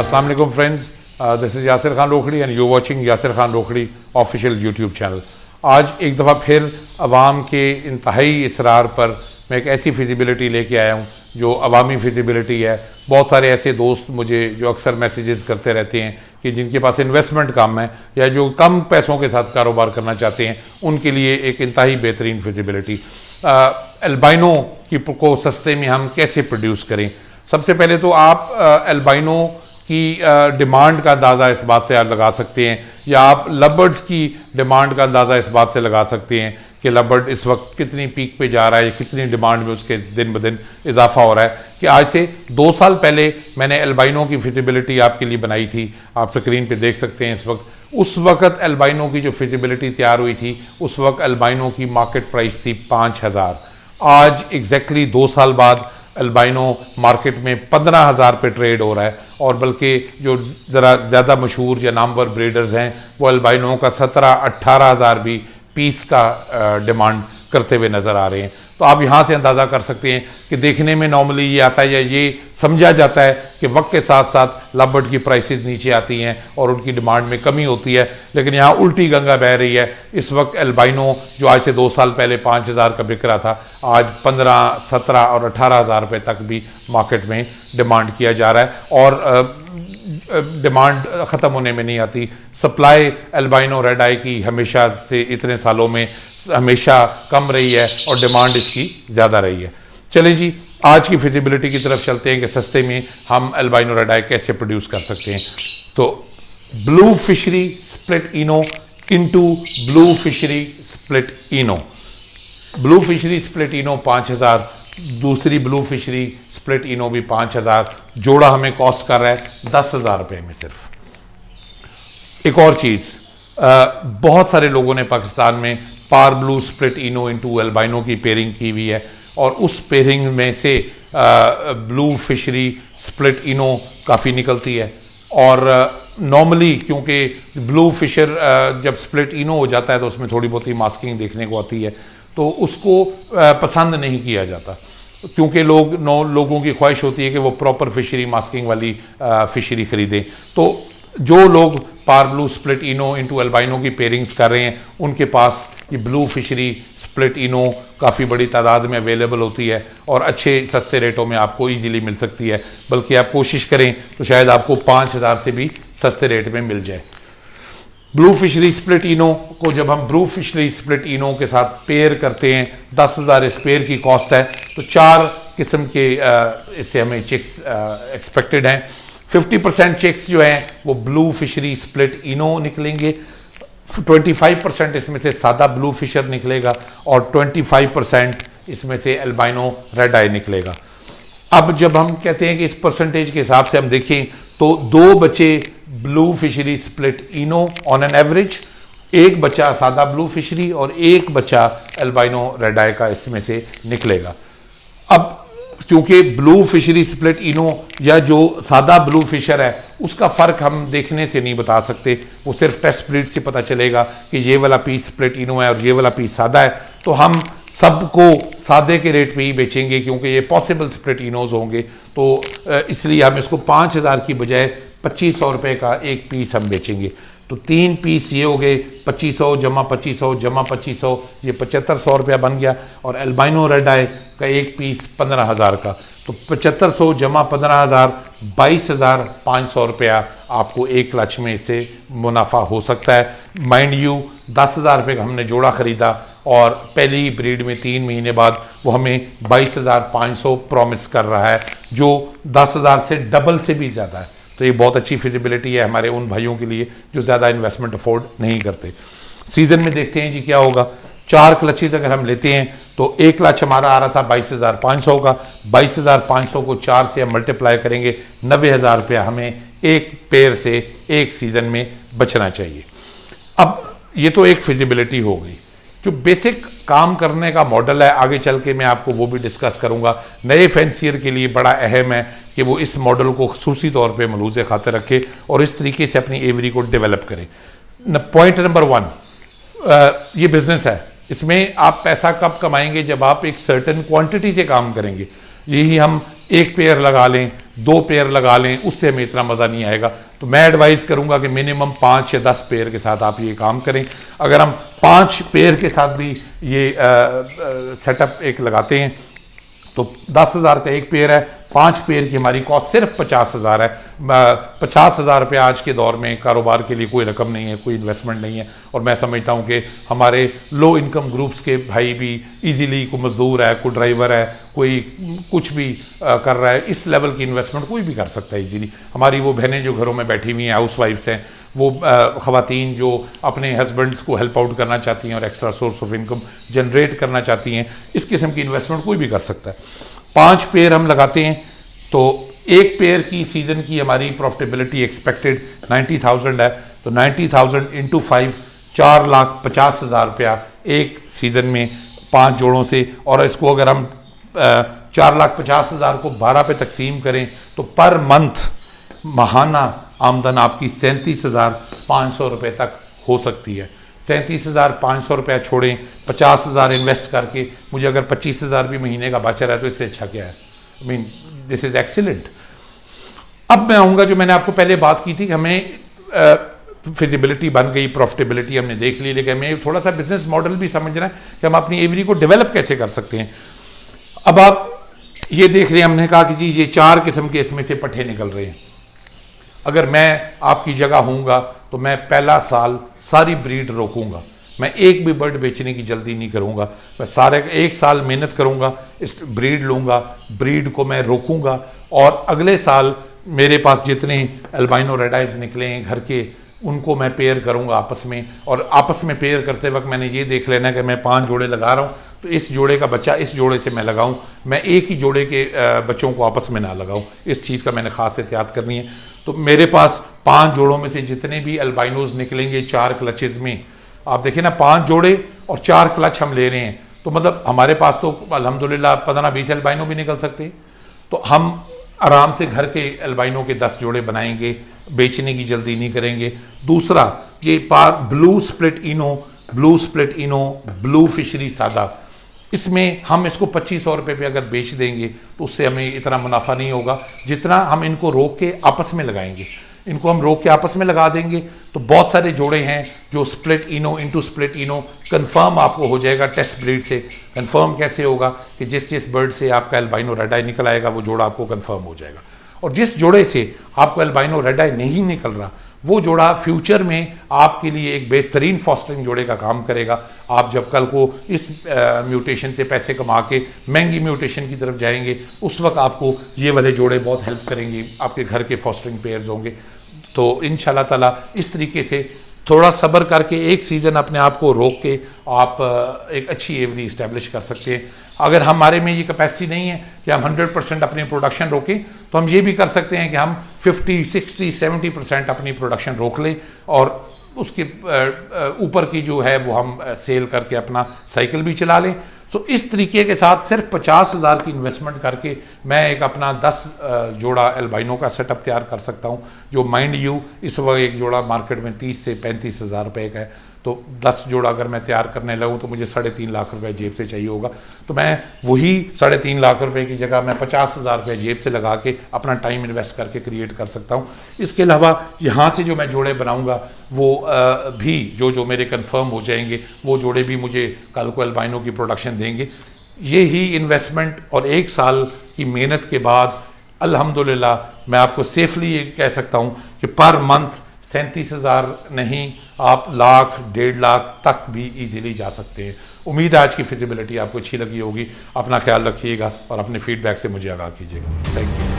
अस्सलाम वालेकुम friends, this is Yasir Khan Rokhri and you watching Yasir Khan Rokhri official YouTube channel. आज एक दफ़ा फिर अवाम के इंतहाई इसरार पर मैं एक ऐसी फिजिबिलिटी लेके आया हूँ जो अवामी फिजिबिलिटी है। बहुत सारे ऐसे दोस्त मुझे जो अक्सर मैसेजेस करते रहते हैं कि जिनके पास इन्वेस्टमेंट कम है या जो कम पैसों के साथ कारोबार करना चाहते हैं, उनके लिए एक इंतहाई बेहतरीन फिजिबिलिटी। एल्बाइनो को सस्ते में हम कैसे प्रोड्यूस करें? सबसे पहले तो आप एल्बाइनो की डिमांड का अंदाज़ा इस बात से लगा सकते हैं, या आप लबर्ड्स की डिमांड का अंदाज़ा इस बात से लगा सकते हैं कि लबर्ड इस वक्त कितनी पीक पे जा रहा है, कितनी डिमांड में उसके दिन ब दिन इजाफा हो रहा है। कि आज से 2 साल पहले मैंने एल्बाइनो की फिजिबिलिटी आपके लिए बनाई थी, आप स्क्रीन पे देख सकते हैं इस वक्त। उस वक्त एल्बाइनो की जो फिजिबिलिटी तैयार हुई थी, उस वक्त एल्बाइनो की मार्केट प्राइस थी 5000। आज एग्जैक्टली 2 साल बाद एल्बाइनो मार्केट में 15,000 पे ट्रेड हो रहा है, और बल्कि जो ज़रा ज़्यादा मशहूर या नामवर ब्रीडर्स हैं वो एल्बाइनो का 17-18,000 भी पीस का डिमांड करते हुए नज़र आ रहे हैं। तो आप यहाँ से अंदाज़ा कर सकते हैं कि देखने में नॉर्मली ये आता है या ये समझा जाता है कि वक्त के साथ साथ लबर्ड की प्राइसेस नीचे आती हैं और उनकी डिमांड में कमी होती है, लेकिन यहाँ उल्टी गंगा बह रही है। इस वक्त एल्बाइनो जो आज से 2 साल पहले 5,000 का बिक रहा था, आज 15, 17 और 18,000 रुपये तक भी मार्केट में डिमांड किया जा रहा है, और डिमांड ख़त्म होने में नहीं आती। सप्लाई एल्बाइनो रेड आई की हमेशा से इतने सालों में हमेशा कम रही है और डिमांड इसकी ज़्यादा रही है। चलें जी, आज की फिजिबिलिटी की तरफ चलते हैं कि सस्ते में हम एल्बाइनो रेड आई कैसे प्रोड्यूस कर सकते हैं। तो blue fishery split ino into blue fishery split इनो। ब्लू फिशरी स्प्लिट इनो 5,000, दूसरी ब्लू फिशरी स्प्लिट इनो भी 5,000, जोड़ा हमें कॉस्ट कर रहा है 10,000 रुपये में सिर्फ। एक और चीज़, बहुत सारे लोगों ने पाकिस्तान में पार blue split ino into albino की पेयरिंग की हुई है, और उस पेयरिंग में से ब्लू फिशरी स्प्लिट इनो काफ़ी निकलती है। और नॉर्मली क्योंकि ब्लू फिशर जब स्प्लिट इनो हो जाता है तो उसमें थोड़ी बहुत ही मास्किंग देखने को आती है, तो उसको पसंद नहीं किया जाता, क्योंकि लोगों की ख्वाहिश होती है कि वो प्रॉपर फिशरी मास्किंग वाली फिशरी ख़रीदें। तो जो लोग पार blue split ino into albino की पेयरिंग्स कर रहे हैं, उनके पास ये ब्लू फिशरी स्प्लिट इनो काफ़ी बड़ी तादाद में अवेलेबल होती है और अच्छे सस्ते रेटों में आपको इजीली मिल सकती है। बल्कि आप कोशिश करें तो शायद आपको 5,000 से भी सस्ते रेट में मिल जाए। ब्लू फिशरी स्प्लिट इनो को जब हम ब्लू फिशरी स्प्लिट इनो के साथ पेयर करते हैं, 10,000 इस पेयर की कॉस्ट है, तो 4 किस्म के इससे हमें चिक्स एक्सपेक्टेड हैं। 50% चिक्स जो हैं वो ब्लू फिशरी स्प्लिट इनो निकलेंगे, 25% इसमें से सादा ब्लू फिशर निकलेगा, और 25% इसमें से एल्बाइनो रेड आई निकलेगा। अब जब हम कहते हैं कि इस परसेंटेज के हिसाब से हम देखें तो 2 बच्चे blue fishery split Eno on an average, 1 बच्चा सादा ब्लू फिशरी और 1 बच्चा एल्बाइनो रेड आई का इसमें से निकलेगा। अब क्योंकि ब्लू फिशरी स्प्लिट इनो या जो सादा ब्लू फिशर है उसका फ़र्क हम देखने से नहीं बता सकते, वो सिर्फ टेस्ट ब्रीड से पता चलेगा कि ये वाला पीस स्प्लिट इनो है और ये वाला पीस सादा है, तो हम सबको सादे के रेट पे ही बेचेंगे क्योंकि ये पॉसिबल स्प्लिट इनोज होंगे। तो इसलिए हम इसको 5,000 की बजाय 2,500 रुपये का एक पीस हम बेचेंगे। तो 3 पीस ये हो गए 2,500 जमा 2,500 जमा 2,500, ये 7,500 रुपया बन गया। और एल्बाइनो रेड आई का एक पीस 15,000 का, तो 7,500 जमा 15,000 22,500 रुपया आपको एक क्लच में इससे मुनाफा हो सकता है। माइंड यू 10,000 रुपये का हमने जोड़ा ख़रीदा और पहली ब्रीड में 3 महीने बाद वो हमें 22,500 प्रॉमिस कर रहा है, जो 10,000 से डबल से भी ज़्यादा है। तो ये बहुत अच्छी फिजिबिलिटी है हमारे उन भाइयों के लिए जो ज़्यादा इन्वेस्टमेंट अफोर्ड नहीं करते। सीज़न में देखते हैं जी क्या होगा। 4 क्लचेज अगर हम लेते हैं तो एक क्लच हमारा आ रहा था 22,500 का, 22,500 को 4 से हम मल्टीप्लाई करेंगे, 90,000 रुपया हमें एक पेयर से एक सीज़न में बचना चाहिए। अब ये तो एक फिजिबिलिटी हो गई। जो बेसिक काम करने का मॉडल है, आगे चल के मैं आपको वो भी डिस्कस करूंगा। नए फैंसियर के लिए बड़ा अहम है कि वो इस मॉडल को खुसूसी तौर पे मलूज़े खातिर रखे और इस तरीके से अपनी एवरी को डेवलप करें। पॉइंट नंबर 1, ये बिजनेस है, इसमें आप पैसा कब कमाएंगे? जब आप एक सर्टेन क्वांटिटी से काम करेंगे। यही हम एक पेयर लगा लें, 2 पेयर लगा लें, उससे हमें इतना मज़ा नहीं आएगा। तो मैं एडवाइस करूंगा कि मिनिमम 5 या 10 पेयर के साथ आप ये काम करें। अगर हम 5 पेयर के साथ भी ये सेटअप एक लगाते हैं तो 10,000 का एक पेयर है, 5 पेयर की हमारी कॉस्ट सिर्फ 50,000 है। 50,000 रुपये आज के दौर में कारोबार के लिए कोई रकम नहीं है, कोई इन्वेस्टमेंट नहीं है। और मैं समझता हूँ कि हमारे लो इनकम ग्रुप्स के भाई भी इजीली, कोई मजदूर है, कोई ड्राइवर है, कोई कुछ भी कर रहा है, इस लेवल की इन्वेस्टमेंट कोई भी कर सकता है इजीली। हमारी वो बहनें जो घरों में बैठी हुई हैं, हाउस वाइफ्स हैं, वो ख़वातीन जो अपने हस्बैंड्स को हेल्प आउट करना चाहती हैं और extra source of income generate करना चाहती हैं, इस किस्म की इन्वेस्टमेंट कोई भी कर सकता है। 5 पेयर हम लगाते हैं तो एक पेयर की सीज़न की हमारी प्रॉफिटेबिलिटी एक्सपेक्टेड 90,000 है। तो 90,000 इंटू 5, 4,50,000 रुपया एक सीज़न में 5 जोड़ों से। और इसको अगर हम 4,50,000 को 12 पे तकसीम करें तो पर मंथ माहाना आमदन आपकी 37,500 रुपये तक हो सकती है। 37,500 रुपया छोड़ें, 50,000 इन्वेस्ट करके मुझे अगर 25,000 भी महीने का बचा रहा है तो इससे अच्छा क्या है? I mean this is excellent. अब मैं आऊँगा, जो मैंने आपको पहले बात की थी कि हमें फिजिबिलिटी बन गई, प्रॉफिटेबिलिटी हमने देख ली, लेकिन हमें थोड़ा सा बिजनेस मॉडल भी समझना है कि हम अपनी एवरी को डेवलप कैसे कर सकते हैं। अब आप ये देख रहे हैं, हमने कहा कि जी ये 4 किस्म के इसमें से पट्ठे निकल रहे हैं। अगर मैं आपकी जगह हूँगा तो मैं पहला साल सारी ब्रीड रोकूंगा, मैं एक भी बर्ड बेचने की जल्दी नहीं करूँगा। मैं सारे 1 साल मेहनत करूँगा, इस ब्रीड लूँगा, ब्रीड को मैं रोकूँगा और अगले साल मेरे पास जितने एल्बाइनो रेड आइज निकले हैं घर के, उनको मैं पेयर करूँगा आपस में। और आपस में पेयर करते वक्त मैंने ये देख लेना कि मैं 5 जोड़े लगा रहा हूँ तो इस जोड़े का बच्चा इस जोड़े से मैं लगाऊं, मैं एक ही जोड़े के बच्चों को आपस में ना लगाऊं। इस चीज़ का मैंने ख़ास एहतियात करनी है। तो मेरे पास 5 जोड़ों में से जितने भी अल्बाइनोज निकलेंगे 4 क्लचेज़ में, आप देखिए ना 5 जोड़े और 4 क्लच हम ले रहे हैं, तो मतलब हमारे पास तो अल्हम्दुलिल्लाह 15-20 अल्बाइनो भी निकल सकते हैं। तो हम आराम से घर के अल्बाइनो के 10 जोड़े बनाएंगे, बेचने की जल्दी नहीं करेंगे। दूसरा, ये ब्लू स्प्लिट इनो, ब्लू फिशरी सादा, इसमें हम इसको 2500 रुपये पे अगर बेच देंगे तो उससे हमें इतना मुनाफा नहीं होगा जितना हम इनको रोक के आपस में लगाएंगे। इनको हम रोक के आपस में लगा देंगे तो बहुत सारे जोड़े हैं जो स्प्लिट इनो इंटू स्प्लिट इनो कंफर्म आपको हो जाएगा। टेस्ट ब्रीड से कंफर्म कैसे होगा कि जिस बर्ड से आपका एल्बाइनो रेड आई निकल आएगा वो जोड़ा आपको कंफर्म हो जाएगा। और जिस जोड़े से आपको एल्बाइनो रेड आई नहीं निकल रहा वो जोड़ा फ्यूचर में आपके लिए एक बेहतरीन फॉस्टरिंग जोड़े का काम करेगा। आप जब कल को इस म्यूटेशन से पैसे कमा के महंगी म्यूटेशन की तरफ जाएंगे उस वक्त आपको ये वाले जोड़े बहुत हेल्प करेंगे, आपके घर के फॉस्टरिंग पेयर्स होंगे। तो इंशाल्लाह ताला इस तरीके से थोड़ा सब्र करके एक सीज़न अपने आप को रोक के आप एक अच्छी एवरी इस्टेब्लिश कर सकते हैं। अगर हमारे में ये कैपेसिटी नहीं है कि हम 100% अपनी प्रोडक्शन रोकें तो हम ये भी कर सकते हैं कि हम 50, 60, 70% अपनी प्रोडक्शन रोक लें और उसके ऊपर की जो है वो हम सेल करके अपना साइकिल भी चला लें। सो इस तरीके के साथ सिर्फ 50,000 की इन्वेस्टमेंट करके मैं एक अपना 10 जोड़ा एल्बाइनो का सेटअप तैयार कर सकता हूं, जो माइंड यू इस वक्त एक जोड़ा मार्केट में 30 से 35,000 रुपये का है। तो 10 जोड़ा अगर मैं तैयार करने लगूँ तो मुझे 3.5 लाख रुपए जेब से चाहिए होगा। तो मैं वही 3.5 लाख रुपए की जगह मैं 50,000 रुपये जेब से लगा के अपना टाइम इन्वेस्ट करके क्रिएट कर सकता हूँ। इसके अलावा यहाँ से जो मैं जोड़े बनाऊँगा वो भी जो मेरे कंफर्म हो जाएंगे वो जोड़े भी मुझे कल को एल्बाइनो की प्रोडक्शन देंगे। ये ही इन्वेस्टमेंट और 1 साल की मेहनत के बाद अल्हम्दुलिल्लाह मैं आपको सेफली ये कह सकता हूँ कि पर मंथ 37,000 नहीं आप लाख 1.5 लाख तक भी इजीली जा सकते हैं। उम्मीद है आज की फिजिबिलिटी आपको अच्छी लगी होगी। अपना ख्याल रखिएगा और अपने फीडबैक से मुझे आगाह कीजिएगा। Thank you.